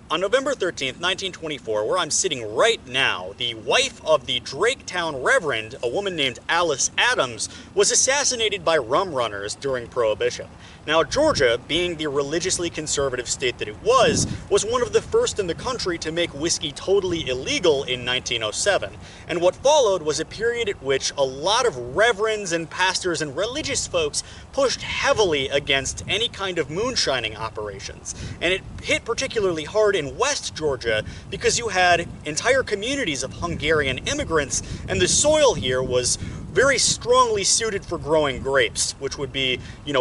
On November 13th, 1924, where I'm sitting right now, the wife of the Draketown reverend, a woman named Alice Adams, was assassinated by rum runners during Prohibition. Now, Georgia, being the religiously conservative state that it was one of the first in the country to make whiskey totally illegal in 1907. And what followed was a period at which a lot of reverends and pastors and religious folks pushed heavily against any kind of moonshining operations. And it hit particularly hard in West Georgia because you had entire communities of Hungarian immigrants, and the soil here was very strongly suited for growing grapes, which would be,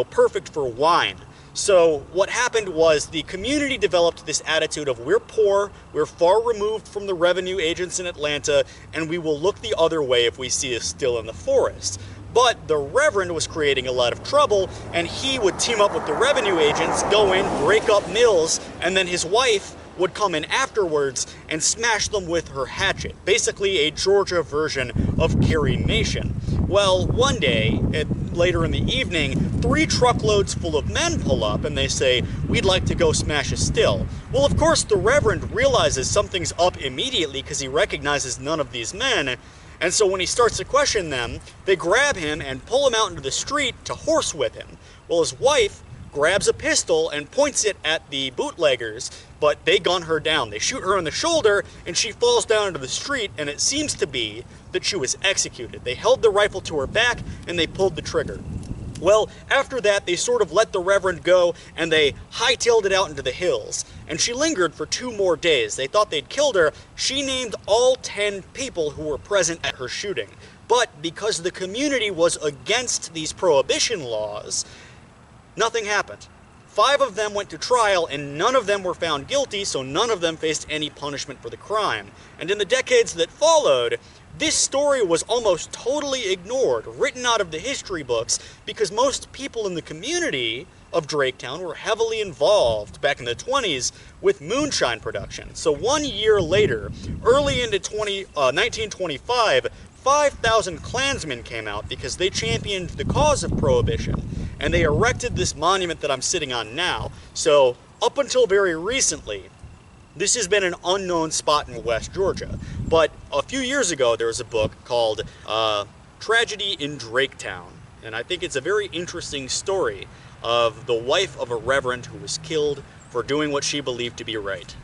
perfect for wine. So what happened was the community developed this attitude of we're poor, we're far removed from the revenue agents in Atlanta, and we will look the other way if we see us still in the forest. But the Reverend was creating a lot of trouble, and he would team up with the revenue agents, go in, break up mills, and then his wife would come in afterwards and smash them with her hatchet. Basically a Georgia version of Carrie Nation. Well, one day, later in the evening, 3 truckloads full of men pull up and they say, "We'd like to go smash a still." Well, of course, the Reverend realizes something's up immediately because he recognizes none of these men. And so when he starts to question them, they grab him and pull him out into the street to horsewhip him. Well, his wife grabs a pistol and points it at the bootleggers, but they gun her down. They shoot her in the shoulder, and she falls down into the street, and it seems to be that she was executed. They held the rifle to her back, and they pulled the trigger. Well, after that, they sort of let the Reverend go, and they hightailed it out into the hills. And she lingered for 2 more days. They thought they'd killed her. She named all 10 people who were present at her shooting. But because the community was against these prohibition laws, nothing happened. 5 of them went to trial, and none of them were found guilty, so none of them faced any punishment for the crime. And in the decades that followed, this story was almost totally ignored, written out of the history books, because most people in the community of Draketown were heavily involved back in the 20s with moonshine production. So 1 year later, early into 1925, 5,000 Klansmen came out because they championed the cause of Prohibition, and they erected this monument that I'm sitting on now. So up until very recently, this has been an unknown spot in West Georgia. But a few years ago, there was a book called Tragedy in Draketown, and I think it's a very interesting story of the wife of a reverend who was killed for doing what she believed to be right.